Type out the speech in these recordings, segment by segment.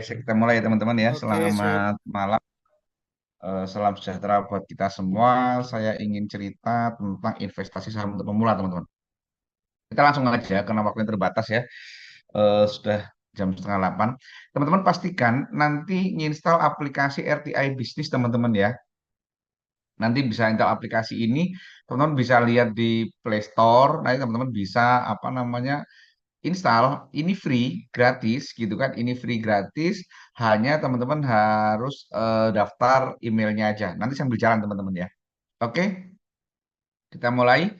kita mulai ya teman-teman ya. Oke, sip. Selamat malam, salam sejahtera buat kita semua. Saya ingin cerita tentang investasi saham untuk pemula teman-teman. Kita langsung aja karena waktu yang terbatas ya. Sudah jam setengah 8. Teman-teman pastikan nanti nginstal aplikasi RTI Bisnis teman-teman ya. Nanti bisa install aplikasi ini, teman-teman bisa lihat di Play Store. Nanti teman-teman bisa apa namanya install, ini free gratis gitu kan, ini free gratis, hanya teman-teman harus daftar emailnya aja nanti sambil jalan teman-teman ya. Oke, kita mulai.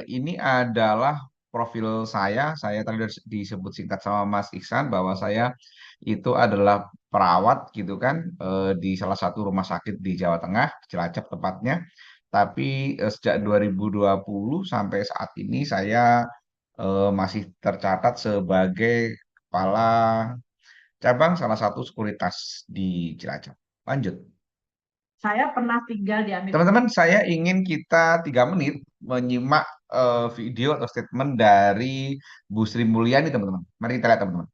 Ini adalah profil saya tadi udah disebut singkat sama Mas Iksan bahwa saya itu adalah perawat gitu kan, di salah satu rumah sakit di Jawa Tengah, Cilacap tepatnya. Tapi sejak 2020 sampai saat ini saya masih tercatat sebagai kepala cabang salah satu sekuritas di Cilacap. Lanjut. Saya pernah tinggal di Amerika. Teman-teman, saya ingin kita 3 menit menyimak video atau statement dari Bu Sri Mulyani, teman-teman. Mari kita lihat, teman-teman.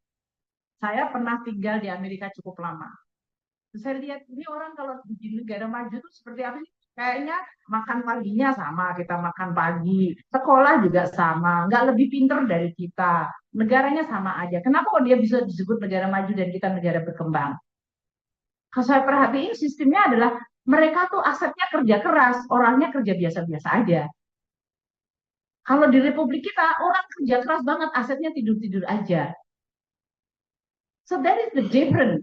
Saya pernah tinggal di Amerika cukup lama. Terus saya lihat ini orang kalau di negara maju tuh seperti apa sih? Kayaknya makan paginya sama, kita makan pagi. Sekolah juga sama, nggak lebih pinter dari kita. Negaranya sama aja. Kenapa kok dia bisa disebut negara maju dan kita negara berkembang? Kalau saya perhatiin sistemnya adalah mereka tuh asetnya kerja keras, orangnya kerja biasa-biasa aja. Kalau di Republik kita, orang kerja keras banget, asetnya tidur-tidur aja. So that is the difference.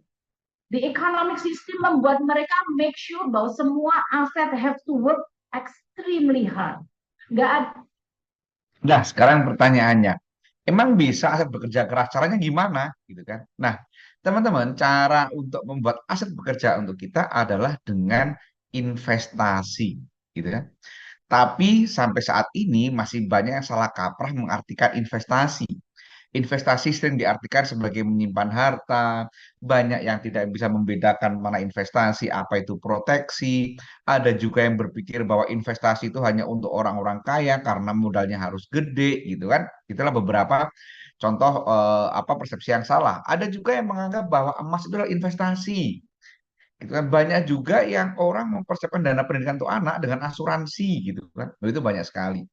The economic system membuat mereka make sure bahwa semua aset have to work extremely hard. Nggak ada. Nah, sekarang pertanyaannya, emang bisa aset bekerja keras? Caranya gimana? Gitu kan? Nah, teman-teman, cara untuk membuat aset bekerja untuk kita adalah dengan investasi, gitu kan? Tapi sampai saat ini masih banyak yang salah kaprah mengartikan investasi. Investasi sering diartikan sebagai menyimpan harta, banyak yang tidak bisa membedakan mana investasi, apa itu proteksi. Ada juga yang berpikir bahwa investasi itu hanya untuk orang-orang kaya karena modalnya harus gede, gitu kan. Itulah beberapa contoh apa persepsi yang salah. Ada juga yang menganggap bahwa emas itu adalah investasi. Gitu kan banyak juga yang orang mempersiapkan dana pendidikan untuk anak dengan asuransi gitu kan. Itu banyak sekali.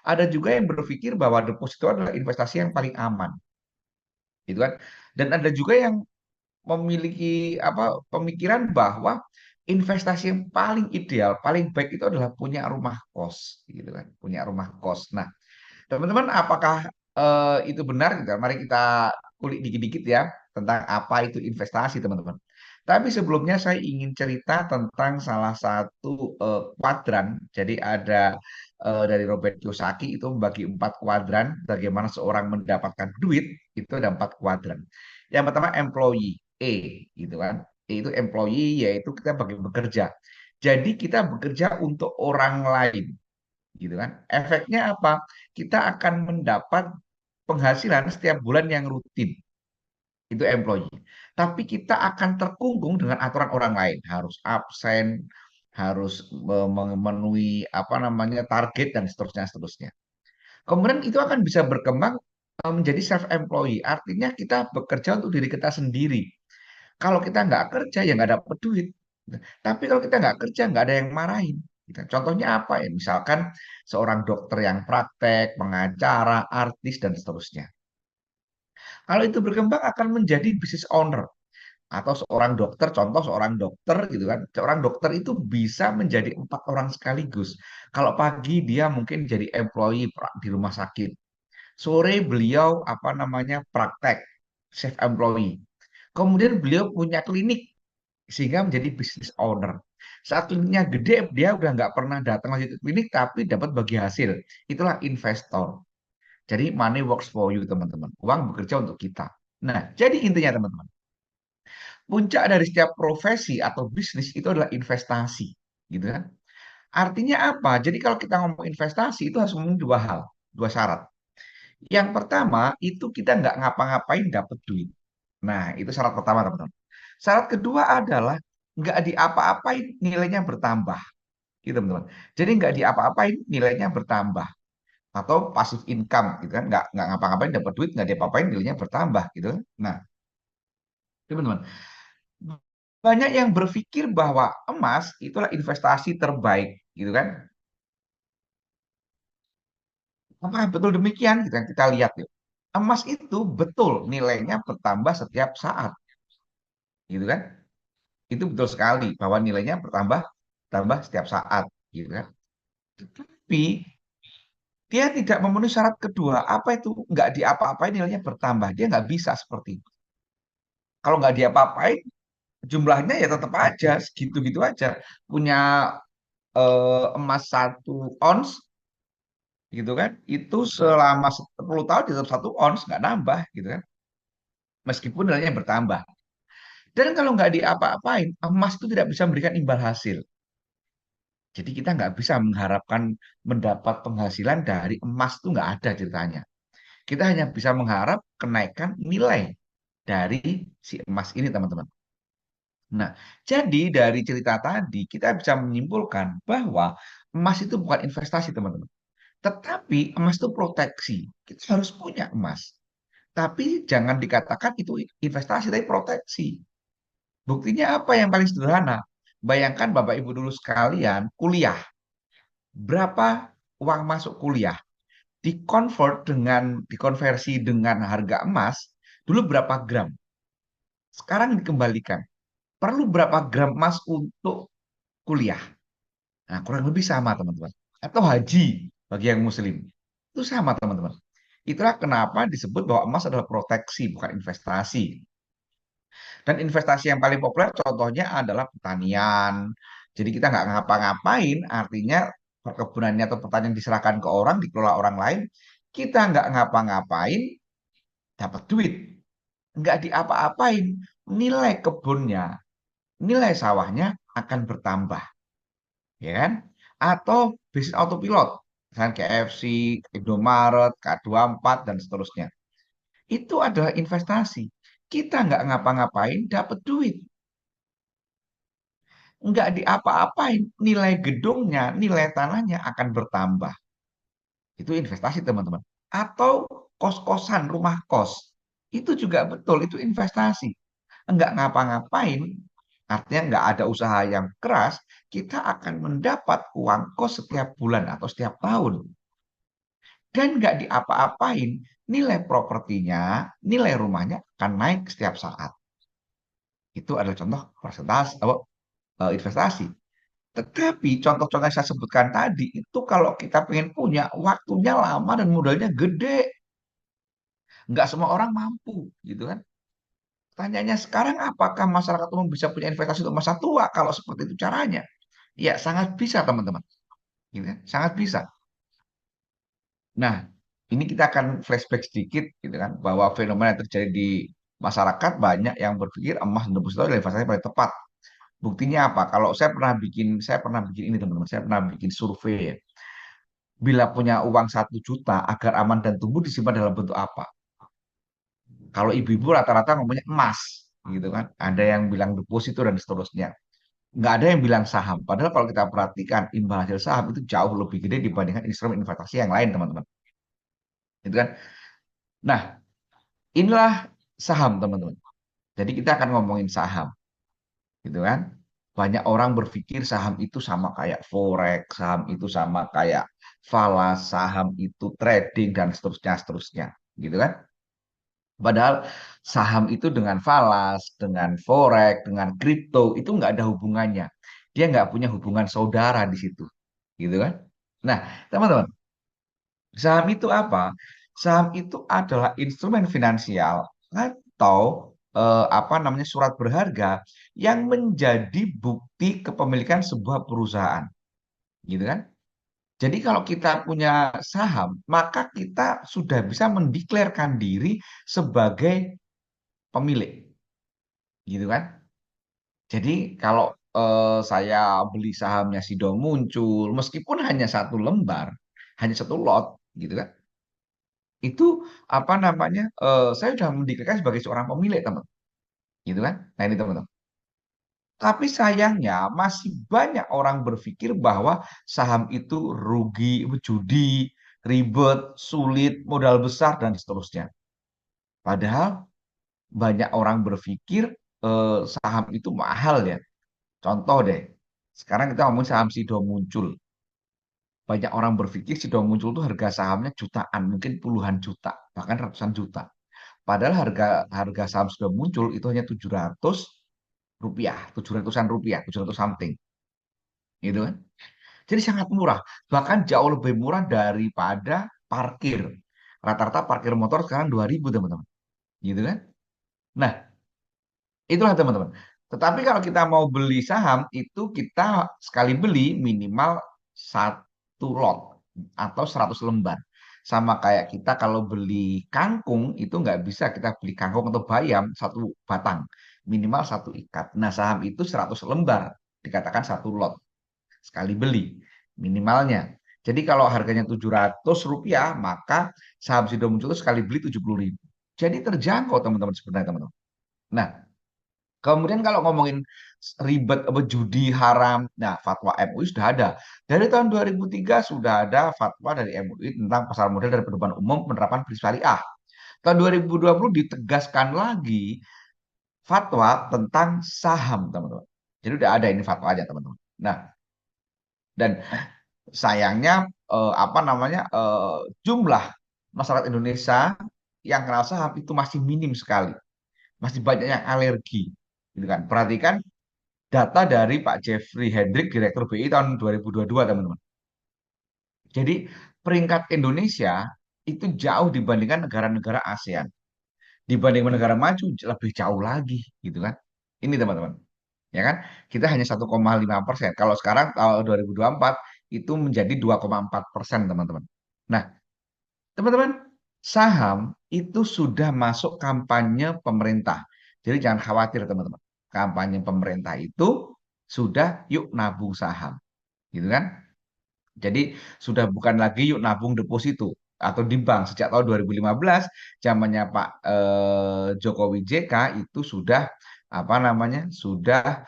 Ada juga yang berpikir bahwa deposito adalah investasi yang paling aman gitu kan. Dan ada juga yang memiliki apa pemikiran bahwa investasi yang paling ideal, paling baik itu adalah punya rumah kos, gitu kan, punya rumah kos. Nah, teman-teman, apakah itu benar? Gitu? Mari kita kulik dikit-dikit ya tentang apa itu investasi, teman-teman. Tapi sebelumnya saya ingin cerita tentang salah satu kuadran. Jadi ada dari Robert Kiyosaki itu membagi 4 kuadran bagaimana seorang mendapatkan duit itu ada 4 kuadran. Yang pertama employee E gitu kan. E itu employee yaitu kita bagi bekerja. Jadi kita bekerja untuk orang lain gitu kan. Efeknya apa? Kita akan mendapat penghasilan setiap bulan yang rutin. Itu employee. Tapi kita akan terkungkung dengan aturan orang lain, harus absen, harus memenuhi apa namanya target dan seterusnya seterusnya. Kemudian itu akan bisa berkembang menjadi self employee. Artinya kita bekerja untuk diri kita sendiri. Kalau kita nggak kerja ya nggak dapat duit. Tapi kalau kita nggak kerja nggak ada yang marahin. Gitu. Contohnya apa ya? Misalkan seorang dokter yang praktek, pengacara, artis dan seterusnya. Kalau itu berkembang akan menjadi business owner atau seorang dokter, contoh seorang dokter gitu kan. Seorang dokter itu bisa menjadi 4 orang sekaligus. Kalau pagi dia mungkin jadi employee di rumah sakit. Sore beliau apa namanya praktek, self employee. Kemudian beliau punya klinik sehingga menjadi business owner. Saat kliniknya gede, dia udah nggak pernah datang lagi ke klinik, tapi dapat bagi hasil. Itulah investor. Jadi money works for you, teman-teman. Uang bekerja untuk kita. Nah, jadi intinya teman-teman, puncak dari setiap profesi atau bisnis itu adalah investasi, gitu kan? Artinya apa? Jadi kalau kita ngomong investasi itu harus memenuhi 2 hal, 2 syarat. Yang pertama itu kita nggak ngapa-ngapain dapat duit. Nah, itu syarat pertama, teman-teman. Syarat kedua adalah nggak diapa-apain nilainya bertambah, gitu teman-teman. Jadi nggak diapa-apain nilainya bertambah atau passive income, gitu kan? Nggak ngapa-ngapain dapat duit, nggak diapa-apain nilainya bertambah, gitu kan? Nah, teman-teman. Banyak yang berpikir bahwa emas itulah investasi terbaik, gitu kan? Apakah betul demikian? Kita lihat yuk. Emas itu betul nilainya bertambah setiap saat, gitu kan? Itu betul sekali bahwa nilainya bertambah setiap saat, gitu kan? Tapi dia tidak memenuhi syarat kedua. Apa itu? Nggak diapa-apain nilainya bertambah. Dia nggak bisa seperti itu. Kalau nggak diapa-apain, jumlahnya ya tetap aja segitu-gitu aja. Punya emas 1 ons, gitu kan? Itu selama 10 tahun tetap 1 ons, nggak nambah, gitu kan? Meskipun nilainya bertambah. Dan kalau nggak diapa-apain, emas itu tidak bisa memberikan imbal hasil. Jadi kita nggak bisa mengharapkan mendapat penghasilan dari emas itu nggak ada ceritanya. Kita hanya bisa mengharap kenaikan nilai dari si emas ini, teman-teman. Nah, jadi dari cerita tadi kita bisa menyimpulkan bahwa emas itu bukan investasi, teman-teman. Tetapi emas itu proteksi. Kita harus punya emas. Tapi jangan dikatakan itu investasi, tapi proteksi. Buktinya apa yang paling sederhana? Bayangkan Bapak Ibu dulu sekalian kuliah. Berapa uang masuk kuliah? Dikonversi dengan harga emas, dulu berapa gram? Sekarang dikembalikan. Perlu berapa gram emas untuk kuliah? Nah, kurang lebih sama, teman-teman. Atau haji bagi yang muslim. Itu sama, teman-teman. Itulah kenapa disebut bahwa emas adalah proteksi, bukan investasi. Dan investasi yang paling populer contohnya adalah pertanian. Jadi kita nggak ngapa-ngapain, artinya perkebunannya atau pertanian diserahkan ke orang, dikelola orang lain. Kita nggak ngapa-ngapain, dapat duit. Nggak diapa-apain, nilai kebunnya, nilai sawahnya akan bertambah. Ya kan? Atau bisnis autopilot, misalnya KFC, Indomaret, K24, dan seterusnya. Itu adalah investasi. Kita nggak ngapa-ngapain, dapat duit. Nggak diapa-apain, nilai gedungnya, nilai tanahnya akan bertambah. Itu investasi, teman-teman. Atau kos-kosan, rumah kos. Itu juga betul, itu investasi. Nggak ngapa-ngapain, artinya nggak ada usaha yang keras, kita akan mendapat uang kos setiap bulan atau setiap tahun. Dan nggak diapa-apain, nilai propertinya, nilai rumahnya akan naik setiap saat. Itu adalah contoh persentase, investasi. Tetapi contoh-contoh yang saya sebutkan tadi itu kalau kita pengen punya waktunya lama dan modalnya gede, nggak semua orang mampu, gitu kan? Tanyanya sekarang apakah masyarakat umum bisa punya investasi untuk masa tua kalau seperti itu caranya? Ya sangat bisa, teman-teman, gitu kan? Sangat bisa. Nah, ini kita akan flashback sedikit, gitu kan, bahwa fenomena yang terjadi di masyarakat banyak yang berpikir emas dan deposito adalah investasi yang paling tepat. Buktinya apa? Kalau saya pernah bikin ini, teman-teman. Saya pernah bikin survei ya. Bila punya uang 1 juta agar aman dan tumbuh disimpan dalam bentuk apa? Kalau ibu-ibu rata-rata ngomongnya emas, gitu kan. Ada yang bilang deposito dan seterusnya. Nggak ada yang bilang saham. Padahal kalau kita perhatikan imbal hasil saham itu jauh lebih gede dibandingkan instrumen investasi yang lain, teman-teman. Gitu kan. Nah, inilah saham, teman-teman. Jadi kita akan ngomongin saham, gitu kan. Banyak orang berpikir saham itu sama kayak forex, saham itu sama kayak falas, saham itu trading dan seterusnya, seterusnya, gitu kan. Padahal saham itu dengan falas, dengan forex, dengan kripto itu nggak ada hubungannya. Dia nggak punya hubungan saudara di situ, gitu kan. Nah, teman-teman, saham itu apa? Saham itu adalah instrumen finansial atau apa namanya surat berharga yang menjadi bukti kepemilikan sebuah perusahaan, gitu kan? Jadi kalau kita punya saham, maka kita sudah bisa mendeklarasikan diri sebagai pemilik, gitu kan? Jadi kalau saya beli sahamnya Sido Muncul, meskipun hanya 1 lembar, hanya 1 lot, gitu kan? Itu apa namanya? Saya sudah mendeklarasikan sebagai seorang pemilik, teman, gitu kan? Nah ini, teman-teman. Tapi sayangnya masih banyak orang berpikir bahwa saham itu rugi, judi, ribet, sulit, modal besar dan seterusnya. Padahal banyak orang berpikir saham itu mahal ya. Contoh deh, sekarang kita ngomong saham Sido muncul. Banyak orang berpikir Sido muncul tuh harga sahamnya jutaan, mungkin puluhan juta, bahkan ratusan juta. Padahal harga harga saham Sido muncul itu hanya 700 rupiah, 700-an rupiah, 700 something, gitu kan? Jadi sangat murah, bahkan jauh lebih murah daripada parkir. Rata-rata parkir motor sekarang 2.000 teman-teman, gitu kan? Nah, itulah teman-teman. Tetapi kalau kita mau beli saham itu kita sekali beli minimal satu lot atau 100 lembar. Sama kayak kita kalau beli kangkung itu nggak bisa kita beli kangkung atau bayam satu batang. Minimal satu ikat. Nah saham itu 100 lembar dikatakan satu lot sekali beli minimalnya. Jadi kalau harganya 700 rupiah maka saham Sido muncul itu sekali beli 70.000. Jadi terjangkau teman-teman sebenarnya teman-teman. Nah, kemudian kalau ngomongin ribet apa judi haram, nah fatwa MUI sudah ada. Dari tahun 2003 sudah ada fatwa dari MUI tentang pasar modal dan pedoman umum penerapan prinsip syariah. Tahun 2020 ditegaskan lagi fatwa tentang saham, teman-teman. Jadi udah ada ini fatwa aja, teman-teman. Nah, dan sayangnya apa namanya jumlah masyarakat Indonesia yang kenal saham itu masih minim sekali, masih banyak yang alergi, gitu kan. Perhatikan data dari Pak Jeffrey Hendrik, Direktur BI tahun 2022, teman-teman. Jadi peringkat Indonesia itu jauh dibandingkan negara-negara ASEAN. Dibanding negara maju lebih jauh lagi, gitu kan. Ini teman-teman. Ya kan? Kita hanya 1,5%. Kalau sekarang tahun 2024 itu menjadi 2,4%, teman-teman. Nah, teman-teman, saham itu sudah masuk kampanye pemerintah. Jadi jangan khawatir, teman-teman. Kampanye pemerintah itu sudah yuk nabung saham, gitu kan? Jadi sudah bukan lagi yuk nabung deposito atau di bank. Sejak tahun 2015 zamannya Pak Jokowi JK itu sudah apa namanya? Sudah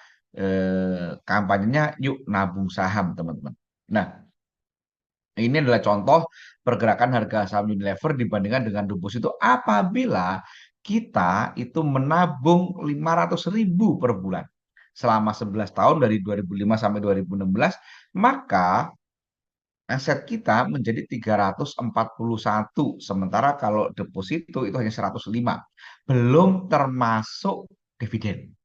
kampanyenya yuk nabung saham, teman-teman. Nah, ini adalah contoh pergerakan harga saham Unilever dibandingkan dengan deposito apabila kita itu menabung 500.000 per bulan selama 11 tahun dari 2005 sampai 2016, maka aset kita menjadi 341, sementara kalau deposito itu hanya 105, belum termasuk dividen.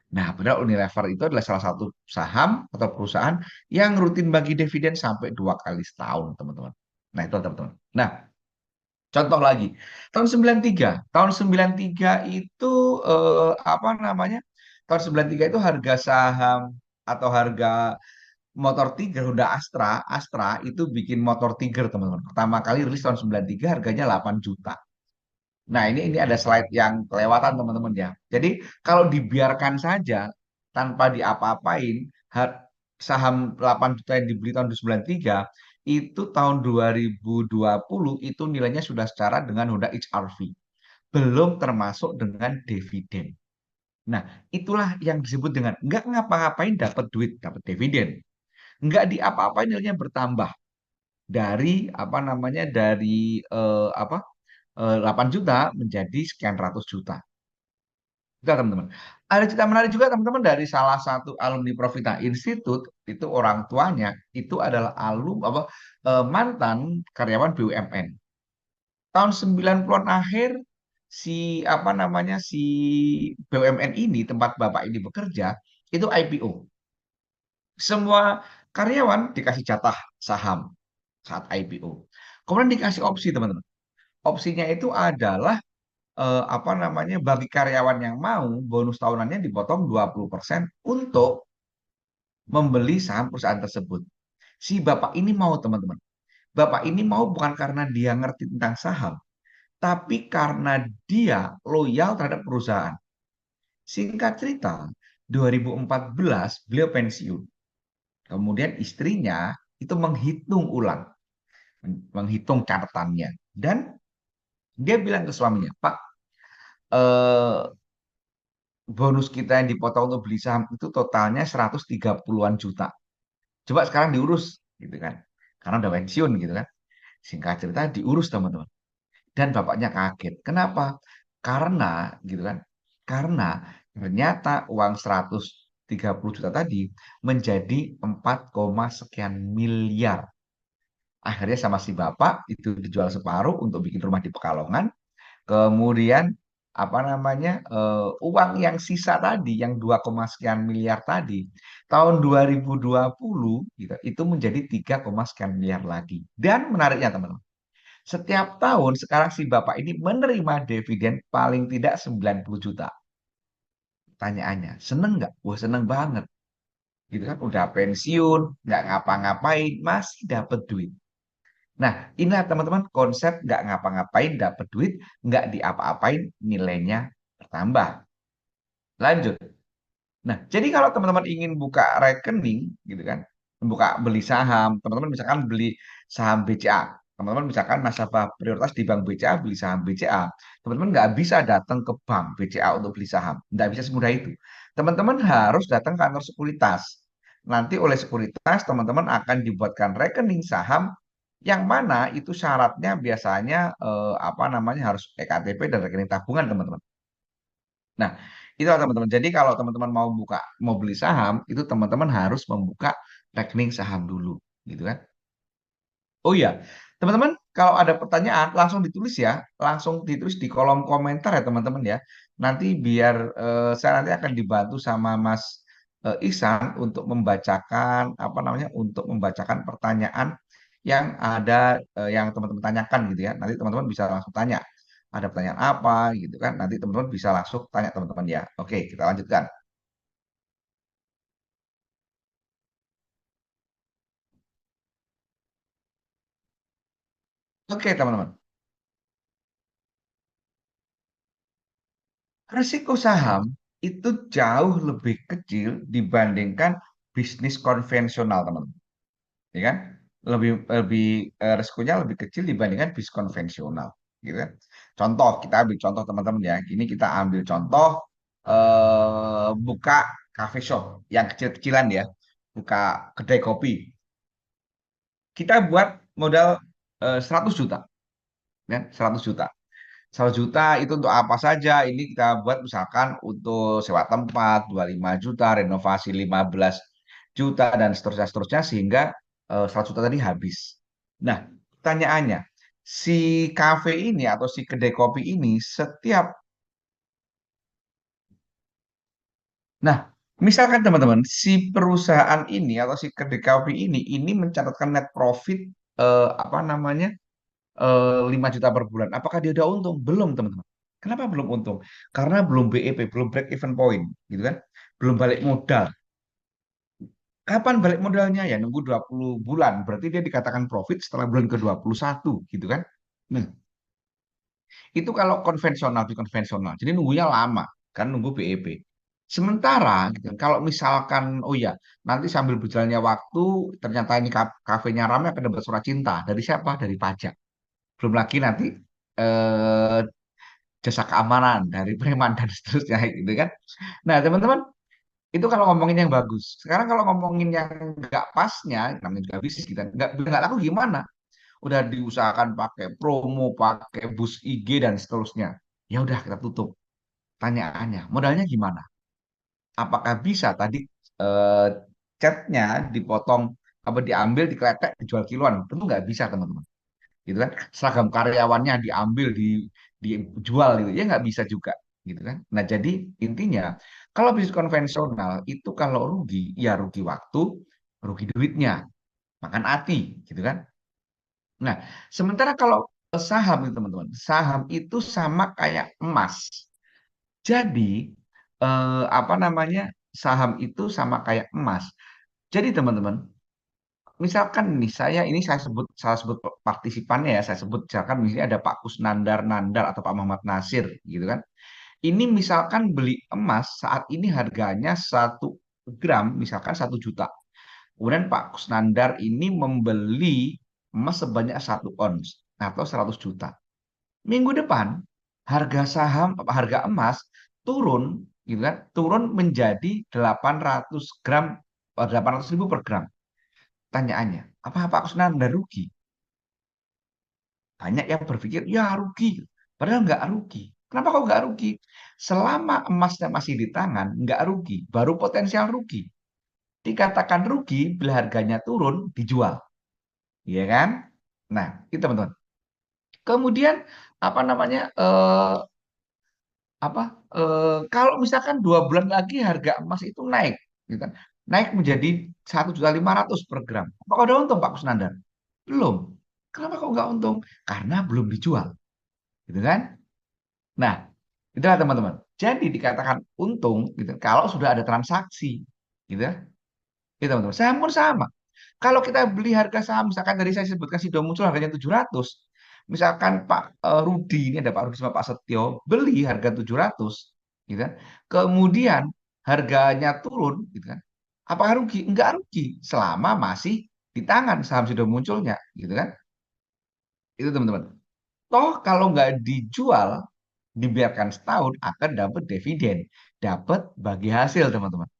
Nah, benar Unilever itu adalah salah satu saham atau perusahaan yang rutin bagi dividen sampai 2 kali setahun, teman-teman. Nah, itu teman-teman. Nah, contoh lagi, tahun 93 itu apa namanya? Tahun 93 itu harga saham atau harga motor Tiger Honda Astra, Astra itu bikin motor Tiger, teman-teman. Pertama kali rilis tahun 93 harganya 8 juta. Nah, ini ada slide yang kelewatan, teman-teman ya. Jadi, kalau dibiarkan saja tanpa diapa-apain, saham 8 juta yang dibeli tahun 93 itu tahun 2020 itu nilainya sudah setara dengan Honda HR-V. Belum termasuk dengan dividen. Nah, itulah yang disebut dengan nggak ngapa-ngapain dapat duit, dapat dividen. Nggak diapa-apain nilainya bertambah dari apa namanya dari 8 juta menjadi sekian ratus juta. Itu teman-teman. Ada cerita menarik juga teman-teman dari salah satu alumni Profita Institute, itu orang tuanya itu adalah mantan karyawan BUMN. Tahun 90-an akhir si apa namanya si BUMN ini tempat Bapak ini bekerja itu IPO. Semua karyawan dikasih jatah saham saat IPO. Kemudian dikasih opsi, teman-teman. Opsinya itu adalah apa namanya bagi karyawan yang mau bonus tahunannya dipotong 20% untuk membeli saham perusahaan tersebut. Si bapak ini mau, teman-teman. Bapak ini mau bukan karena dia ngerti tentang saham, tapi karena dia loyal terhadap perusahaan. Singkat cerita, 2014 beliau pensiun. Kemudian istrinya itu menghitung ulang, menghitung catatannya. Dan dia bilang ke suaminya, Pak, eh, bonus kita yang dipotong untuk beli saham itu totalnya 130-an juta. Coba sekarang diurus, gitu kan. Karena udah pensiun, gitu kan. Singkat cerita diurus, teman-teman. Dan bapaknya kaget. Kenapa? Karena gitu kan. Karena ternyata uang 130 juta tadi menjadi 4, sekian miliar. Akhirnya sama si bapak itu dijual separuh untuk bikin rumah di Pekalongan. Kemudian apa namanya uang yang sisa tadi yang 2, sekian miliar tadi tahun 2020 gitu, itu menjadi 3, sekian miliar lagi. Dan menariknya teman-teman, setiap tahun sekarang si bapak ini menerima dividen paling tidak 90 juta. Tanyaannya, seneng nggak? Wah, seneng banget. Gitu kan, udah pensiun, nggak ngapa-ngapain, masih dapat duit. Nah, inilah teman-teman konsep nggak ngapa-ngapain, dapat duit, nggak diapa-apain, nilainya bertambah. Lanjut. Nah, jadi kalau teman-teman ingin buka rekening, gitu kan, buka beli saham, teman-teman misalkan beli saham BCA, teman-teman misalkan nasabah prioritas di bank BCA, beli saham BCA, teman-teman nggak bisa datang ke bank BCA untuk beli saham, nggak bisa semudah itu. Teman-teman harus datang ke kantor sekuritas. Nanti oleh sekuritas, teman-teman akan dibuatkan rekening saham yang mana itu syaratnya biasanya apa namanya harus ektp dan rekening tabungan, teman-teman. Nah, itu teman-teman. Jadi kalau teman-teman mau beli saham, itu teman-teman harus membuka rekening saham dulu, gitu kan? Oh iya, teman-teman, kalau ada pertanyaan langsung ditulis ya, langsung ditulis di kolom komentar ya teman-teman ya. Nanti biar saya nanti akan dibantu sama Mas Ihsan untuk membacakan apa namanya, untuk membacakan pertanyaan yang ada yang teman-teman tanyakan gitu ya. Nanti teman-teman bisa langsung tanya. Ada pertanyaan apa gitu kan? Nanti teman-teman bisa langsung tanya teman-teman ya. Oke, kita lanjutkan. Oke, teman-teman. Risiko saham itu jauh lebih kecil dibandingkan bisnis konvensional, teman-teman. Ya kan? Lebih lebih risikonya lebih kecil dibandingkan bisnis konvensional, gitu kan? Contoh, kita ambil contoh teman-teman ya. Ini kita ambil contoh buka cafe shop yang kecil-kecilan ya. Buka kedai kopi. Kita buat modal 100 juta, ya, 100 juta. 100 juta itu untuk apa saja? Ini kita buat misalkan untuk sewa tempat 25 juta, renovasi 15 juta dan seterusnya seterusnya sehingga 100 juta tadi habis. Nah, pertanyaannya, si kafe ini atau si kedai kopi ini setiap nah, misalkan teman-teman, si perusahaan ini atau si kedai kopi ini mencatatkan net profit apa namanya 5 juta per bulan. Apakah dia udah untung? Belum, teman-teman. Kenapa belum untung? Karena belum BEP, belum break even point, gitu kan? Belum balik modal. Kapan balik modalnya? Ya nunggu 20 bulan. Berarti dia dikatakan profit setelah bulan ke-21, gitu kan? Nah, itu kalau konvensional, di konvensional. Jadi nunggunya lama, kan nunggu BEP. Sementara, gitu, kalau misalkan, oh ya, nanti sambil berjalannya waktu, ternyata ini kafenya ramai akan dapat surat cinta. Dari siapa? Dari pajak. Belum lagi nanti eh, jasa keamanan dari preman dan seterusnya gitu kan. Nah, teman-teman, itu kalau ngomongin yang bagus. Sekarang kalau ngomongin yang nggak pasnya, namanya juga bisnis kita, nggak laku gimana? Udah diusahakan pakai promo, pakai boost IG dan seterusnya. Ya udah kita tutup. Tanyaannya, modalnya gimana? Apakah bisa tadi eh, catnya dipotong apa diambil, dikletek, dijual kiloan? Tentu nggak bisa, teman-teman, gitu kan. Seragam karyawannya diambil dijual gitu ya nggak bisa juga, gitu kan. Nah, jadi intinya kalau bisnis konvensional itu kalau rugi ya rugi waktu, rugi duitnya, makan hati, gitu kan. Nah, sementara kalau saham itu teman-teman, saham itu sama kayak emas. Jadi apa namanya, saham itu sama kayak emas. Jadi teman-teman, misalkan nih saya sebut partisipannya ya, saya sebut misalkan misalnya ada Pak Kusnandar Nandar atau Pak Muhammad Nasir gitu kan. Ini misalkan beli emas saat ini harganya 1 gram misalkan 1 juta. Kemudian Pak Kusnandar ini membeli emas sebanyak 1 ons atau 100 juta. Minggu depan harga saham harga emas turun gitu kan, turun menjadi 800 gram 800 ribu per gram. Tanyaannya, apa Pak Kusnandar rugi? Banyak yang berpikir, ya rugi. Padahal nggak rugi. Kenapa kok nggak rugi? Selama emasnya masih di tangan, nggak rugi. Baru potensial rugi. Dikatakan rugi bila harganya turun, dijual. Iya kan? Nah, itu teman-teman. Kemudian, apa namanya, apa kalau misalkan 2 bulan lagi harga emas itu naik, gitu kan? Naik menjadi 1.500.000 per gram. Apakah udah untung Pak Kusnandar? Belum. Kenapa kok nggak untung? Karena belum dijual, gitu kan? Nah, itulah teman-teman. Jadi dikatakan untung gitu kalau sudah ada transaksi, gitu ya. Itu teman-teman. Saham pun sama. Kalau kita beli harga saham, misalkan tadi saya sebutkan Sido muncul harganya 700, misalkan Pak Rudi, ini ada Pak Rudi sama Pak Setio, beli harga 700, gitu kan. Kemudian harganya turun, gitu kan. Apakah rugi? Enggak rugi, selama masih di tangan saham Sido munculnya, gitu kan. Itu teman-teman. Toh kalau nggak dijual, dibiarkan setahun akan dapat dividen, dapat bagi hasil teman-teman.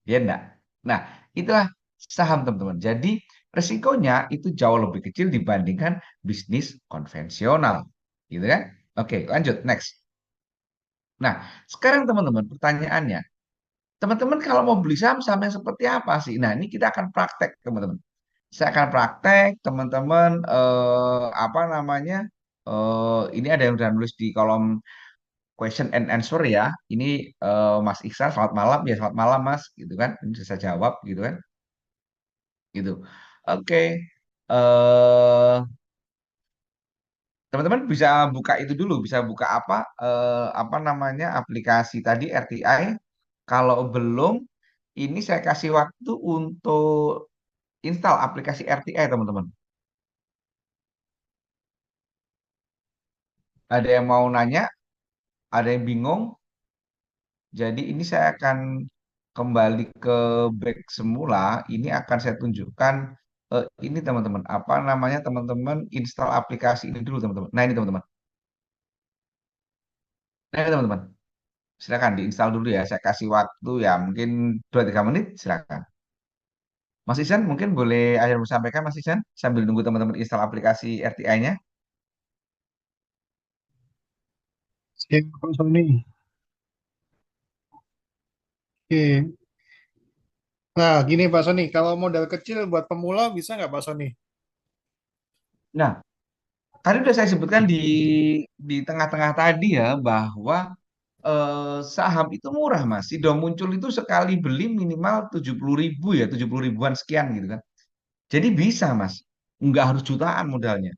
Ya enggak? Nah, itulah saham teman-teman. Jadi resikonya itu jauh lebih kecil dibandingkan bisnis konvensional. Gitu kan? Oke, lanjut next. Nah, sekarang teman-teman pertanyaannya, teman-teman kalau mau beli saham saham yang seperti apa sih? Nah, ini kita akan praktek teman-teman. Saya akan praktek teman-teman apa namanya? Ini ada yang udah nulis di kolom question and answer ya. Ini Mas Iksan, selamat malam ya, selamat malam Mas, gitu kan? Ini bisa saya jawab, gitu kan? Gitu. Oke. eh Teman-teman bisa buka itu dulu, bisa buka apa namanya aplikasi tadi RTI. Kalau belum, ini saya kasih waktu untuk install aplikasi RTI, teman-teman. Ada yang mau nanya, ada yang bingung. Jadi ini saya akan kembali ke back semula. Ini akan saya tunjukkan ini teman-teman. Apa namanya teman-teman install aplikasi ini dulu teman-teman. Nah ini teman-teman. Nah ini teman-teman. Silakan diinstal dulu ya. Saya kasih waktu ya mungkin 2-3 menit. Silakan. Mas Isan mungkin boleh akhir sampaikan Mas Isan sambil nunggu teman-teman install aplikasi RTI-nya. Siap, Pak Sony. Oke. Nah, gini Pak Sony, kalau modal kecil buat pemula bisa nggak Pak Sony? Nah, tadi sudah saya sebutkan di tengah-tengah tadi ya bahwa saham itu murah Mas. Sido muncul itu sekali beli minimal 70.000 ya, 70 ribuan sekian gitu kan. Jadi bisa Mas, nggak harus jutaan modalnya.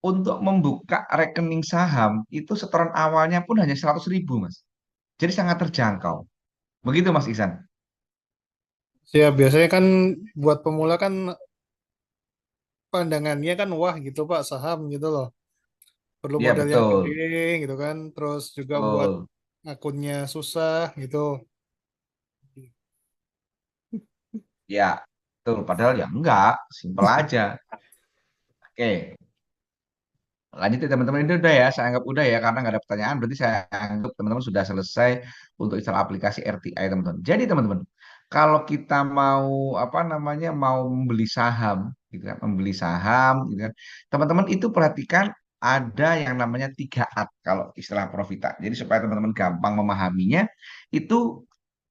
Untuk membuka rekening saham itu setoran awalnya pun hanya 100.000 Mas. Jadi sangat terjangkau. Begitu Mas Ihsan. Ya, biasanya kan buat pemula kan pandangannya kan wah gitu Pak, saham gitu loh. Perlu Iya modal yang gede betul. gitu kan, terus juga buat Betul. akunnya susah gitu. Ya, betul. Padahal ya enggak, simpel aja. Oke, lanjut ya teman-teman. Ini udah ya, saya anggap udah ya, karena nggak ada pertanyaan. Berarti saya anggap teman-teman sudah selesai untuk install aplikasi RTI teman-teman. Jadi teman-teman, kalau kita mau apa namanya, mau membeli saham, gitu kan, membeli saham, gitu kan, teman-teman itu perhatikan ada yang namanya 3 at kalau istilah Profita. Jadi supaya teman-teman gampang memahaminya, itu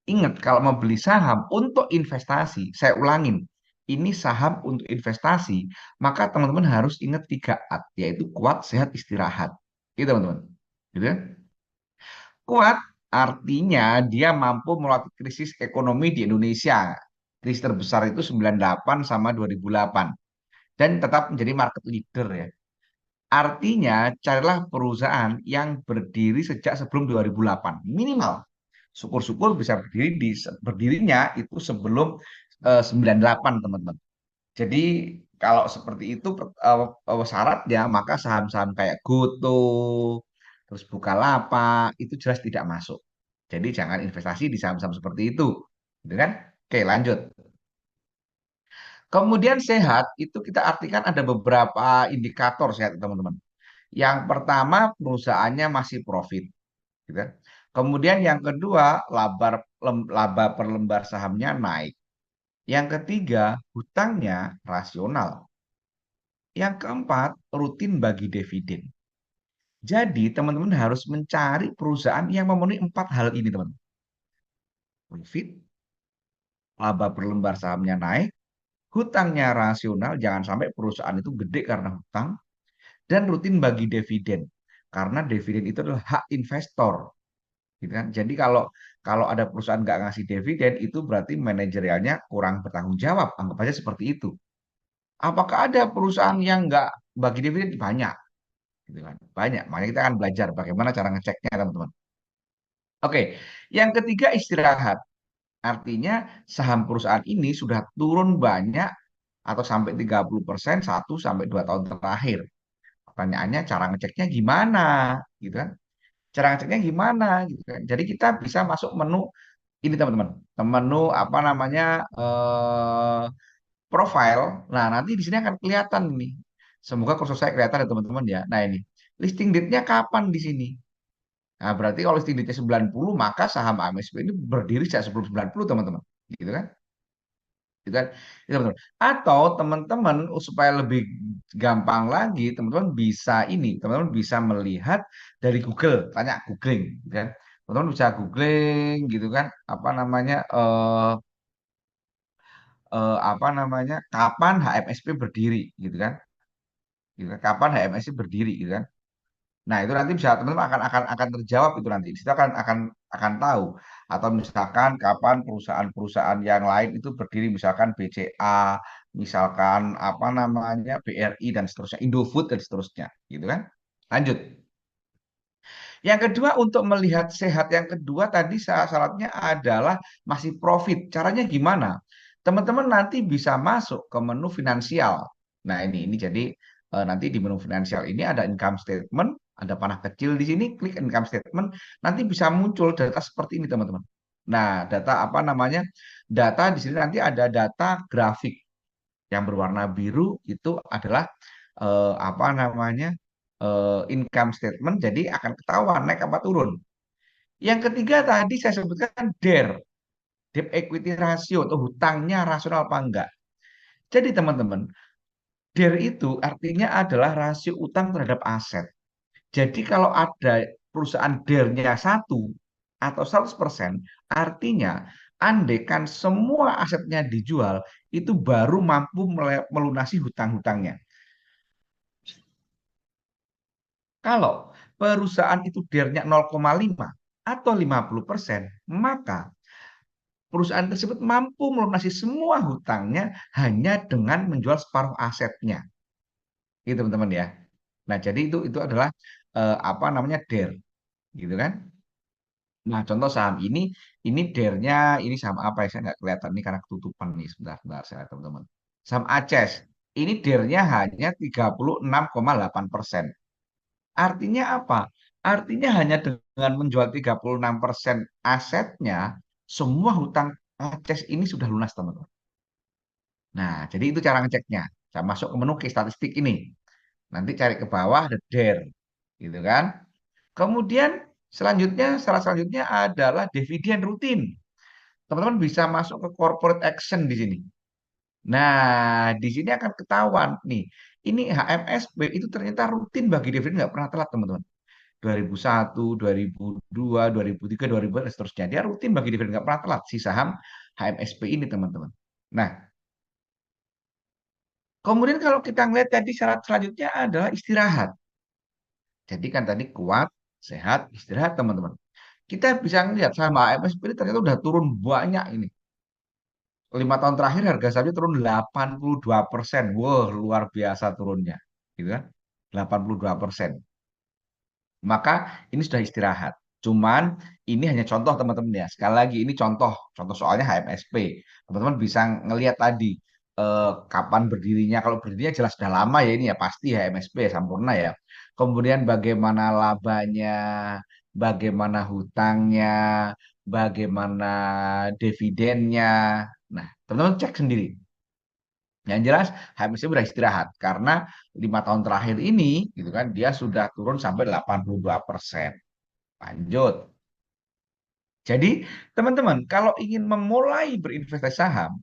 ingat, kalau mau beli saham untuk investasi, saya ulangin, ini saham untuk investasi, maka teman-teman harus ingat 3 at, yaitu kuat, sehat, istirahat. Gitu teman-teman. Gitu kan? Kuat artinya dia mampu melalui krisis ekonomi di Indonesia. Krisis terbesar itu 98 sama 2008. Dan tetap menjadi market leader ya. Artinya, carilah perusahaan yang berdiri sejak sebelum 2008. Minimal. Syukur-syukur bisa berdirinya itu sebelum 98, teman-teman. Jadi, kalau seperti itu syaratnya, maka saham-saham kayak Goto, terus Bukalapak, itu jelas tidak masuk. Jadi, jangan investasi di saham-saham seperti itu. Gitu kan? Oke, lanjut. Kemudian sehat, itu kita artikan ada beberapa indikator sehat, teman-teman. Yang pertama, perusahaannya masih profit, gitu kan. Kemudian yang kedua, laba per lembar sahamnya naik. Yang ketiga, hutangnya rasional. Yang keempat, rutin bagi dividen. Jadi teman-teman harus mencari perusahaan yang memenuhi 4 hal ini, teman-teman. Profit, laba per lembar sahamnya naik, hutangnya rasional, jangan sampai perusahaan itu gede karena hutang, dan rutin bagi dividen. Karena dividen itu adalah hak investor, gitu kan. Jadi kalau kalau ada perusahaan nggak ngasih dividen, itu berarti manajerialnya kurang bertanggung jawab. Anggap aja seperti itu. Apakah ada perusahaan yang nggak bagi dividen? Banyak, gitu kan. Banyak. Makanya kita akan belajar bagaimana cara ngeceknya, teman-teman. Oke, yang ketiga istirahat. Artinya saham perusahaan ini sudah turun banyak atau sampai 30% 1 sampai 2 tahun terakhir. Pertanyaannya cara ngeceknya gimana, gitu kan? Cara ngeceknya gimana, gitu kan? Jadi kita bisa masuk menu ini, teman-teman. Menu apa namanya, profile. Nah, nanti di sini akan kelihatan nih. Semoga kursus saya kelihatan ya, teman-teman ya. Nah, ini listing date-nya kapan di sini? Nah, berarti kalau listing date-nya 90, maka saham AMSP ini berdiri sejak sebelum 90, teman-teman. Gitu kan? Gitu kan? Itu, teman-teman. Atau teman-teman supaya lebih gampang lagi, teman-teman bisa ini, teman-teman bisa melihat dari Google, tanya googling, gitu kan? Teman-teman bisa googling, gitu kan? Apa namanya? Kapan HMSP berdiri, gitu kan? Gitu kan? Kapan HMSP berdiri, gitu kan? Nah, itu nanti bisa teman-teman akan terjawab itu nanti. Di situ akan tahu. Atau misalkan kapan perusahaan-perusahaan yang lain itu berdiri, misalkan BCA, misalkan apa namanya BRI dan seterusnya, Indofood dan seterusnya, gitu kan? Lanjut. Yang kedua untuk melihat sehat, yang kedua tadi syaratnya adalah masih profit. Caranya gimana? Teman-teman nanti bisa masuk ke menu finansial. Nah, ini jadi nanti di menu finansial ini ada income statement, ada panah kecil di sini, klik income statement, nanti bisa muncul data seperti ini, teman-teman. Nah, data apa namanya? Data di sini nanti ada data grafik yang berwarna biru itu adalah apa namanya? Income statement, jadi akan ketahuan naik apa turun. Yang ketiga tadi saya sebutkan DER, debt equity ratio atau hutangnya rasional apa enggak. Jadi teman-teman, DER itu artinya adalah rasio utang terhadap aset. Jadi kalau ada perusahaan DER-nya 1 atau 100%, artinya andekan semua asetnya dijual, itu baru mampu melunasi hutang-hutangnya. Kalau perusahaan itu DER-nya 0,5 atau 50%, maka perusahaan tersebut mampu melunasi semua hutangnya hanya dengan menjual separuh asetnya. Gitu, teman-teman ya. Nah, jadi itu adalah apa namanya DER, gitu kan? Nah, contoh saham ini DER-nya ini saham apa ya? Saya nggak kelihatan nih karena ketutupan nih. Sebentar, saya lihat, teman-teman. Saham ACES, ini DER-nya hanya 36,8%. Artinya apa? Artinya hanya dengan menjual 36% asetnya, semua hutang ACES ini sudah lunas, teman-teman. Nah, jadi itu cara ngeceknya. Saya masuk ke menu ke statistik ini. Nanti cari ke bawah, ada DER. Gitu kan? Kemudian syarat selanjutnya adalah dividen rutin. Teman-teman bisa masuk ke corporate action di sini. Nah, di sini akan ketahuan nih. Ini HMSP itu ternyata rutin bagi dividen, nggak pernah telat, teman-teman. 2001, 2002, 2003, 2004, dan seterusnya. Dia rutin bagi dividen, nggak pernah telat si saham HMSP ini, teman-teman. Nah, kemudian kalau kita ngelihat tadi syarat selanjutnya adalah istirahat. Jadi kan tadi kuat, sehat, istirahat, teman-teman. Kita bisa ngelihat saham HMSP ini ternyata udah turun banyak ini. 5 tahun terakhir harga sahamnya turun 82%. Wah, luar biasa turunnya. Gitu kan? 82%. Maka ini sudah istirahat. Cuman ini hanya contoh, teman-teman ya. Sekali lagi ini contoh, contoh soalnya HMSP. Teman-teman bisa ngelihat tadi kapan berdirinya. Kalau berdirinya jelas sudah lama ya, ini ya pasti HMSP ya, Sampurna ya. Kemudian bagaimana labanya, bagaimana hutangnya, bagaimana dividennya. Nah, teman-teman cek sendiri. Yang jelas HMSP sudah istirahat karena 5 tahun terakhir ini gitu kan dia sudah turun sampai 82%. Lanjut. Jadi teman-teman kalau ingin memulai berinvestasi saham,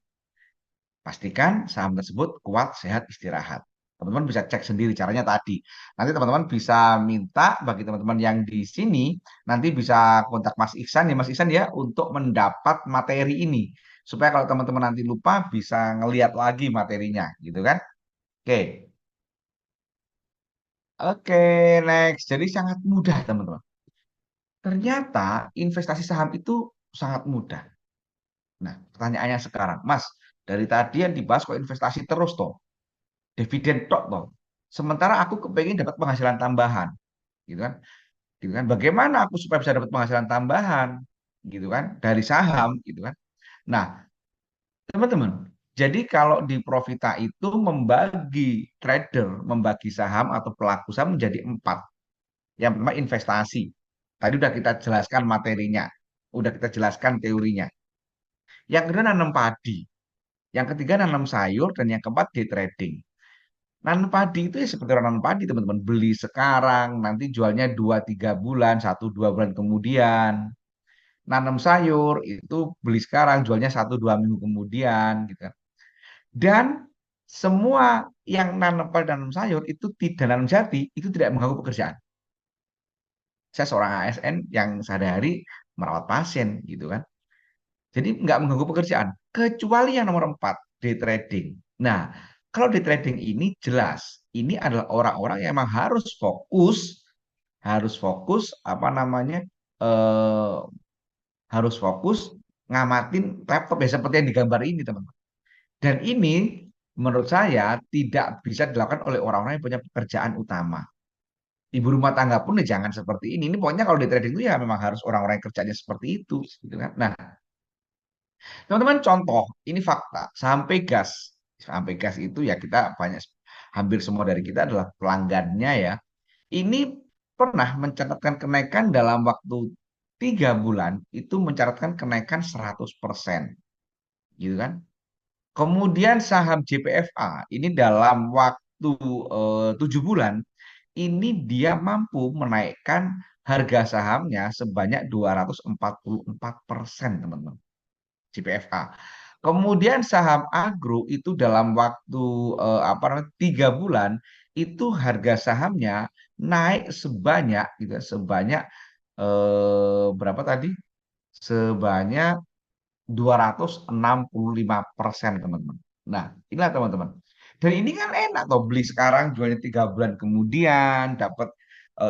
pastikan saham tersebut kuat, sehat, istirahat. Teman-teman bisa cek sendiri caranya tadi. Nanti teman-teman bisa minta bagi teman-teman yang di sini, nanti bisa kontak Mas Iksan ya Mas Iksan ya untuk mendapat materi ini. Supaya kalau teman-teman nanti lupa bisa ngeliat lagi materinya gitu kan. Oke. Oke, next. Jadi sangat mudah teman-teman. Ternyata investasi saham itu sangat mudah. Nah, pertanyaannya sekarang, Mas, dari tadi yang dibahas kok investasi terus toh, dividen tok toh. Sementara aku kepengen dapat penghasilan tambahan, gitu kan? Gitu kan? Bagaimana aku supaya bisa dapat penghasilan tambahan, gitu kan? Dari saham, gitu kan? Nah, teman-teman, jadi kalau di Profita itu membagi trader, membagi saham atau pelaku saham menjadi empat. Yang pertama investasi. Tadi udah kita jelaskan materinya, udah kita jelaskan teorinya. Yang kedua nanam padi, yang ketiga nanam sayur, dan yang keempat day trading. Nanam padi itu ya seperti orang nanam padi, teman-teman. Beli sekarang, nanti jualnya 2-3 bulan, 1-2 bulan kemudian. Nanam sayur itu beli sekarang, jualnya 1-2 minggu kemudian, gitu kan. Dan semua yang nanam padi dan nanam sayur itu tidak nanam jati, itu tidak mengganggu pekerjaan. Saya seorang ASN yang sehari-hari merawat pasien, gitu kan. Jadi nggak mengganggu pekerjaan. Kecuali yang nomor 4, day trading. Nah, kalau day trading ini jelas, ini adalah orang-orang yang memang harus fokus, apa namanya, eh, harus fokus ngamatin laptop ya seperti yang digambar ini, teman-teman. Dan ini menurut saya tidak bisa dilakukan oleh orang-orang yang punya pekerjaan utama. Ibu rumah tangga pun ya jangan seperti ini. Ini pokoknya kalau day trading itu ya memang harus orang-orang yang kerjanya seperti itu, gitu kan. Nah, teman-teman, contoh, ini fakta. Saham Pegas. Saham Pegas itu ya kita banyak, hampir semua dari kita adalah pelanggannya ya. Ini pernah mencatatkan kenaikan dalam waktu 3 bulan, itu mencatatkan kenaikan 100%. Gitu kan. Kemudian saham JPFA, ini dalam waktu 7 bulan, ini dia mampu menaikkan harga sahamnya sebanyak 244%, teman-teman. JPFA. Kemudian saham agro itu dalam waktu apa namanya 3 bulan itu harga sahamnya naik sebanyak gitu, sebanyak berapa tadi? Sebanyak 265%, teman-teman. Nah, inilah teman-teman. Dan ini kan enak toh, beli sekarang jualnya 3 bulan kemudian dapat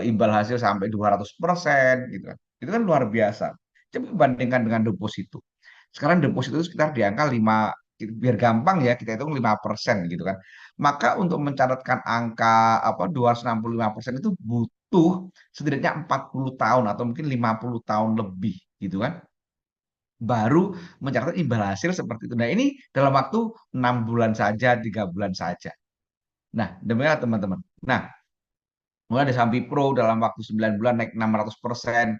imbal hasil sampai 200% gitu kan. Itu kan luar biasa. Coba bandingkan dengan deposito. Sekarang deposito itu sekitar di angka 5, biar gampang ya kita hitung 5% gitu kan. Maka untuk mencatatkan angka apa 265% itu butuh setidaknya 40 tahun atau mungkin 50 tahun lebih gitu kan, baru mencatat imbal hasil seperti itu. Nah, ini dalam waktu 6 bulan saja, 3 bulan saja. Nah, demikian teman-teman. Nah, mulai ada Sampi Pro dalam waktu 9 bulan naik 600%.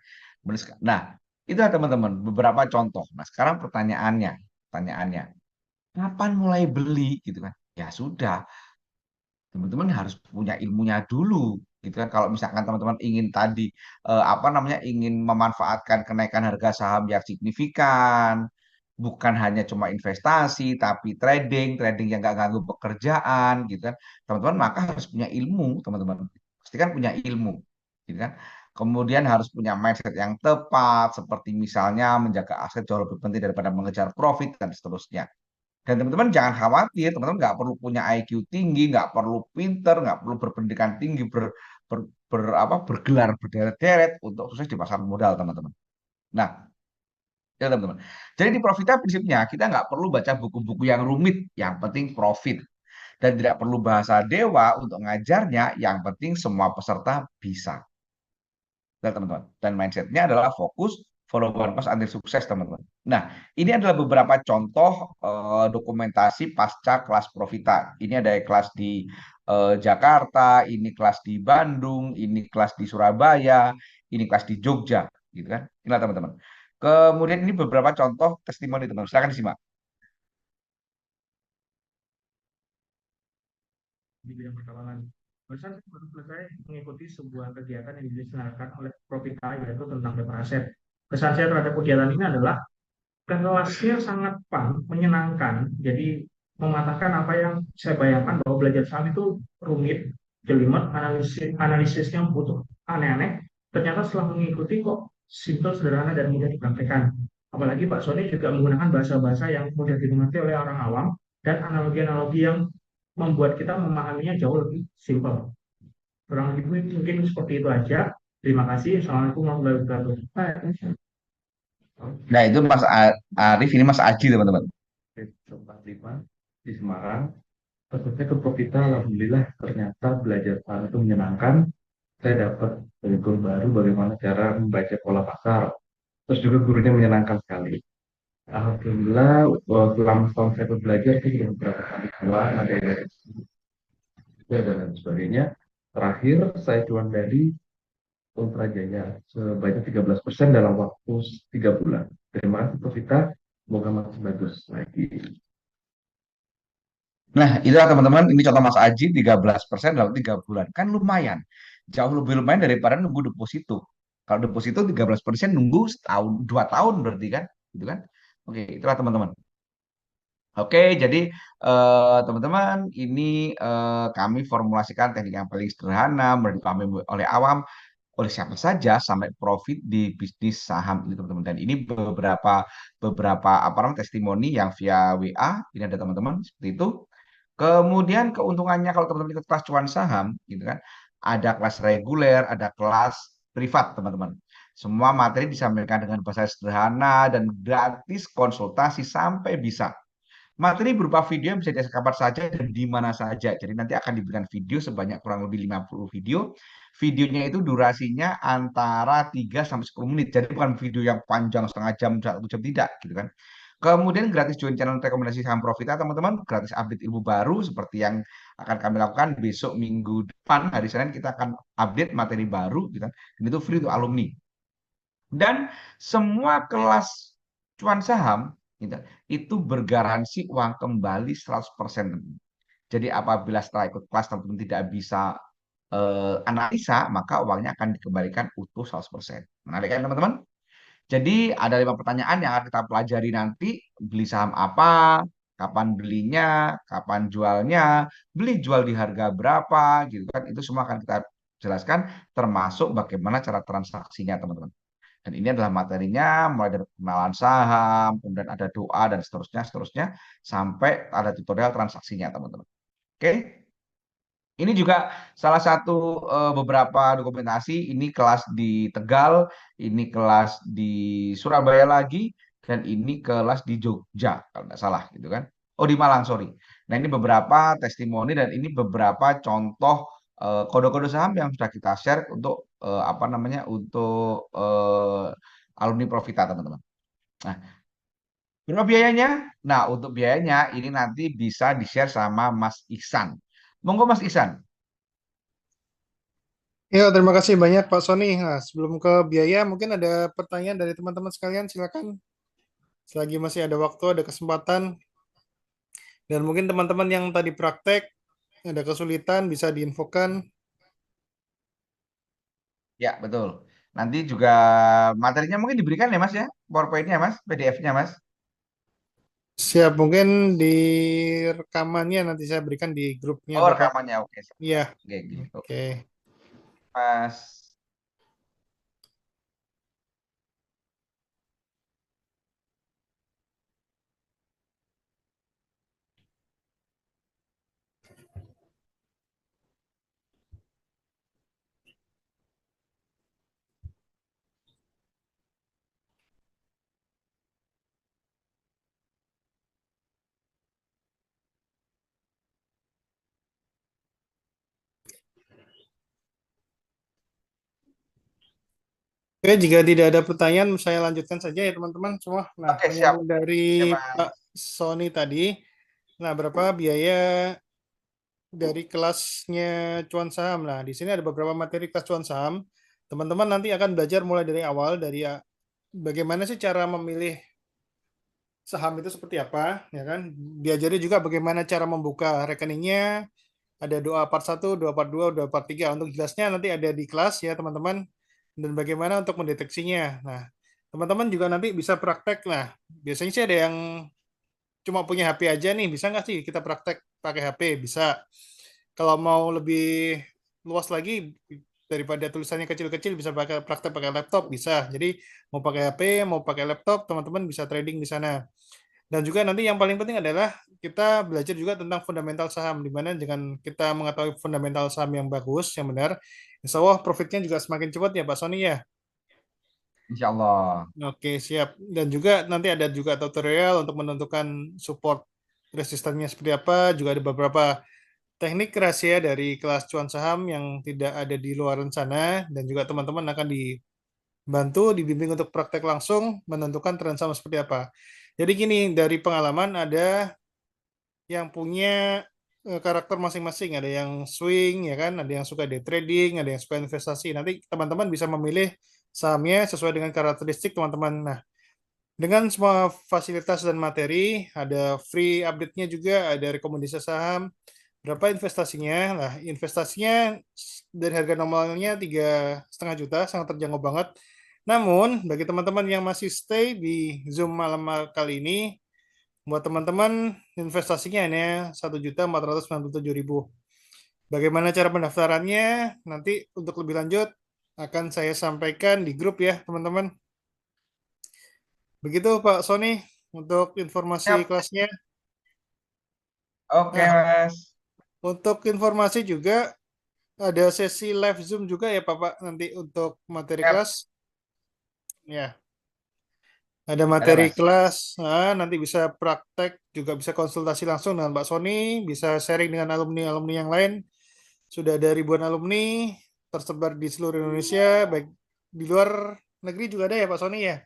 Nah, itu teman-teman beberapa contoh. Nah, sekarang pertanyaannya, kapan mulai beli gitu kan? Ya sudah, teman-teman harus punya ilmunya dulu gitu kan. Kalau misalkan teman-teman ingin tadi apa namanya, ingin memanfaatkan kenaikan harga saham yang signifikan, bukan hanya cuma investasi tapi trading yang nggak ganggu pekerjaan gitu kan, teman-teman maka harus punya ilmu, teman-teman pastikan punya ilmu gitu kan. Kemudian harus punya mindset yang tepat, seperti misalnya menjaga aset jauh lebih penting daripada mengejar profit dan seterusnya. Dan teman-teman jangan khawatir, teman-teman nggak perlu punya IQ tinggi, nggak perlu pinter, nggak perlu berpendidikan tinggi, bergelar berderet-deret untuk sukses di pasar modal, teman-teman. Nah, ya teman-teman. Jadi di Profita prinsipnya kita nggak perlu baca buku-buku yang rumit, yang penting profit. Dan tidak perlu bahasa dewa untuk ngajarnya, yang penting semua peserta bisa. Dan teman-teman. Dan mindsetnya adalah fokus, follow one pass anti sukses, teman-teman. Nah, ini adalah beberapa contoh dokumentasi pasca kelas Profita. Ini ada kelas di Jakarta, ini kelas di Bandung, ini kelas di Surabaya, ini kelas di Jogja, gitu kan? Inilah teman-teman. Kemudian ini beberapa contoh testimoni, teman-teman. Silakan disimak. Di bidang perkapalan. Barusan saya baru selesai mengikuti sebuah kegiatan yang diselenggarakan oleh Profita, yaitu tentang paper aset. Kesan saya terhadap kegiatan ini adalah kelasnya sangat fun, menyenangkan. Jadi mematahkan apa yang saya bayangkan bahwa belajar saham itu rumit, jelimet, analisisnya butuh aneh-aneh. Ternyata setelah mengikuti kok simple, sederhana, dan mudah dipraktekkan. Apalagi Pak Sony juga menggunakan bahasa-bahasa yang mudah dimengerti oleh orang awam dan analogi-analogi yang membuat kita memahaminya jauh lebih simple. Kurang lebih mungkin seperti itu aja. Terima kasih. Assalamualaikum warahmatullahi wabarakatuh. Nah, itu Mas Arif, ini Mas Aji, teman-teman. Tempat 5 di Semarang. Terusnya ke Profita, alhamdulillah ternyata belajar saham itu menyenangkan. Saya dapat guru baru bagaimana cara membaca pola pasar. Terus juga gurunya menyenangkan sekali. Alhamdulillah, selama setahun saya belajar, saya sudah beberapa kali keluar, ada yang dari dan lain sebagainya. Terakhir, saya cuan dari Ultra Jaya sebanyak 13% dalam waktu 3 bulan. Terima kasih Profita, semoga masih bagus lagi. Nah, itulah teman-teman, ini contoh Mas Aji 13% dalam 3 bulan. Kan lumayan. Jauh lebih lumayan daripada nunggu deposito. Kalau deposito 13% nunggu setahun, 2 tahun berarti kan, gitu kan? Oke, itulah teman-teman. Oke, jadi teman-teman, ini kami formulasikan teknik yang paling sederhana, mudah dipahami oleh awam, oleh siapa saja sampai profit di bisnis saham ini teman-teman. Dan ini beberapa beberapa apa namanya testimoni yang via WA, ini ada teman-teman seperti itu. Kemudian keuntungannya kalau teman-teman ikut kelas cuan saham, gitu kan, ada kelas reguler, ada kelas privat, teman-teman. Semua materi disampaikan dengan bahasa sederhana dan gratis konsultasi sampai bisa. Materi berupa video yang bisa diakses kapan saja dan di mana saja. Jadi nanti akan diberikan video sebanyak kurang lebih 50 video. Videonya itu durasinya antara 3 sampai 10 menit. Jadi bukan video yang panjang setengah jam, 1 jam tidak gitu kan. Kemudian gratis join channel rekomendasi saham Profita teman-teman, gratis update ilmu baru seperti yang akan kami lakukan besok minggu depan hari Senin kita akan update materi baru gitu kan. Dan itu free untuk alumni. Dan semua kelas cuan saham gitu, itu bergaransi uang kembali 100%. Jadi apabila setelah ikut kelas teman-teman tidak bisa analisa, maka uangnya akan dikembalikan utuh 100%. Menarik kan teman-teman? Jadi ada 5 pertanyaan yang akan kita pelajari nanti. Beli saham apa, kapan belinya, kapan jualnya, beli jual di harga berapa, gitu kan. Itu semua akan kita jelaskan, termasuk bagaimana cara transaksinya teman-teman. Dan ini adalah materinya, mulai dari pengenalan saham, kemudian ada doa, dan seterusnya, sampai ada tutorial transaksinya, teman-teman. Oke? Ini juga salah satu beberapa dokumentasi, ini kelas di Tegal, ini kelas di Surabaya lagi, dan ini kelas di Jogja, kalau tidak salah, gitu kan. Oh, di Malang, sorry. Nah, ini beberapa testimoni, dan ini beberapa contoh kode-kode saham yang sudah kita share untuk apa namanya untuk alumni Profita teman-teman. Nah, berapa biayanya? Nah, untuk biayanya ini nanti bisa di-share sama Mas Ihsan. Monggo Mas Ihsan. Ya, terima kasih banyak Pak Sony. Nah, sebelum ke biaya, mungkin ada pertanyaan dari teman-teman sekalian, silakan. Selagi masih ada waktu, ada kesempatan. Dan mungkin teman-teman yang tadi praktek, ada kesulitan, bisa diinfokan. Ya, betul. Nanti juga materinya mungkin diberikan ya Mas ya, PowerPoint-nya Mas, PDF-nya Mas. Siap, mungkin di rekamannya nanti saya berikan di grupnya Oh, Bapak. rekamannya oke. Iya, Oke, gitu. oke. Mas. Oke, jika tidak ada pertanyaan, saya lanjutkan saja ya teman-teman semua. Nah, Oke, siap. menyambung dari Ya, Pak Mas. Sony tadi, nah berapa biaya dari kelasnya cuan saham? Nah, di sini ada beberapa materi kelas cuan saham. Teman-teman nanti akan belajar mulai dari awal, dari bagaimana sih cara memilih saham itu seperti apa, ya kan? Diajari juga bagaimana cara membuka rekeningnya, ada doa part 1, doa part 2, doa part 3. Untuk jelasnya nanti ada di kelas ya teman-teman. Dan bagaimana untuk mendeteksinya. Nah, teman-teman juga nanti bisa praktek. Nah, biasanya sih ada yang cuma punya HP aja nih, bisa nggak sih kita praktek pakai HP? Bisa. Kalau mau lebih luas lagi, daripada tulisannya kecil-kecil, bisa pakai praktek pakai laptop, bisa. Jadi mau pakai HP, mau pakai laptop, teman-teman bisa trading di sana. Dan juga nanti yang paling penting adalah kita belajar juga tentang fundamental saham, di mana dengan kita mengetahui fundamental saham yang bagus, yang benar, insya Allah profitnya juga semakin cepat ya Pak Sony ya. Insya Allah. Oke, siap. Dan juga nanti ada juga tutorial untuk menentukan support resistannya seperti apa. Juga ada beberapa teknik rahasia dari kelas cuan saham yang tidak ada di luaran sana. Dan juga teman-teman akan dibantu, dibimbing untuk praktek langsung menentukan tren saham seperti apa. Jadi gini, dari pengalaman ada yang punya karakter masing-masing. Ada yang swing, ya kan? Ada yang suka day trading, ada yang suka investasi. Nanti teman-teman bisa memilih sahamnya sesuai dengan karakteristik teman-teman. Nah, dengan semua fasilitas dan materi, ada free update-nya juga, ada rekomendasi saham, berapa investasinya. Nah, investasinya dari harga normalnya 3,5 juta, sangat terjangkau banget. Namun, bagi teman-teman yang masih stay di Zoom malam kali ini, buat teman-teman investasinya hanya 1.497.000. Bagaimana cara pendaftarannya? Nanti untuk lebih lanjut akan saya sampaikan di grup ya, teman-teman. Begitu Pak Sony untuk informasi Siap. kelasnya. Oke, Nah, Mas. untuk informasi juga ada sesi live Zoom juga ya Pak nanti untuk materi Siap. kelas. Ya, ada Ada, materi Mas. kelas. Nah, nanti bisa praktek, juga bisa konsultasi langsung dengan Pak Sony, bisa sharing dengan alumni-alumni yang lain. Sudah ada ribuan alumni tersebar di seluruh Indonesia, baik di luar negeri juga ada ya Pak Sony ya.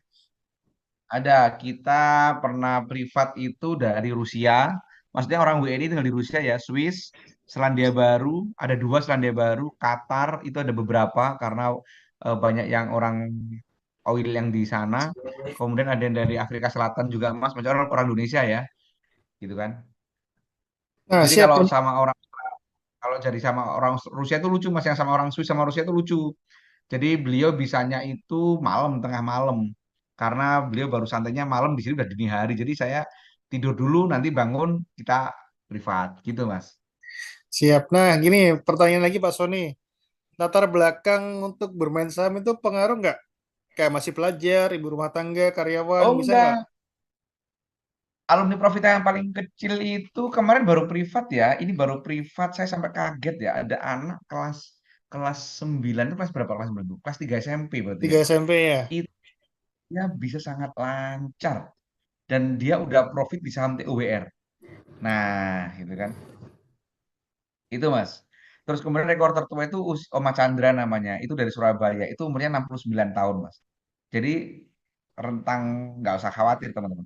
Ada. Kita pernah privat itu dari Rusia. Maksudnya orang WNI tinggal di Rusia ya. Swiss, Selandia Baru. Ada dua Selandia Baru. Qatar itu ada beberapa karena banyak yang orang oil yang di sana. Kemudian ada yang dari Afrika Selatan juga, Mas. Macam orang orang Indonesia ya. Gitu kan. Nah, Jadi siap. kalau jadi sama orang Rusia itu lucu, Mas. Yang sama orang Swiss sama Rusia itu lucu. Jadi beliau bisanya itu malam, tengah malam. Karena beliau baru santainya malam, di sini udah dini hari. Jadi saya tidur dulu, nanti bangun, kita privat. Gitu, Mas. Siap. Nah, gini pertanyaan lagi Pak Sony. Latar belakang untuk bermain saham itu pengaruh nggak? Kayak masih pelajar, ibu rumah tangga, karyawan, Oh bisa nggak? enggak, alumni Profita yang paling kecil itu kemarin baru privat ya. Ini baru privat, saya sampai kaget ya. Ada anak kelas kelas 9 itu kelas berapa? Kelas 9 itu? Kelas 3 SMP berarti ya. 3 SMP ya. Itu dia bisa sangat lancar. Dan dia udah profit di saham TUWR. Nah, gitu kan. Itu Mas. Terus kemudian rekor tertua itu Oma Chandra namanya. Itu dari Surabaya. Itu umurnya 69 tahun Mas. Jadi rentang nggak usah khawatir teman-teman.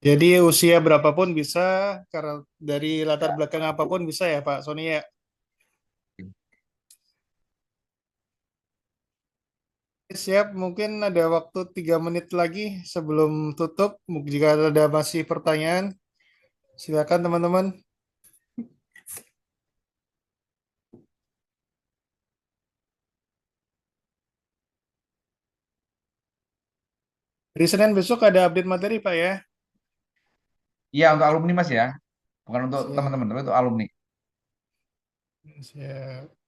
Jadi usia berapapun bisa, karena dari latar Ya. belakang apapun bisa ya Pak Sony ya. Siap, mungkin ada waktu 3 menit lagi sebelum tutup. Jika ada masih pertanyaan, silakan teman-teman. Di Senin besok ada update materi Pak ya. Iya untuk alumni Mas ya. Bukan untuk Siap, teman-teman, tapi untuk alumni. siap.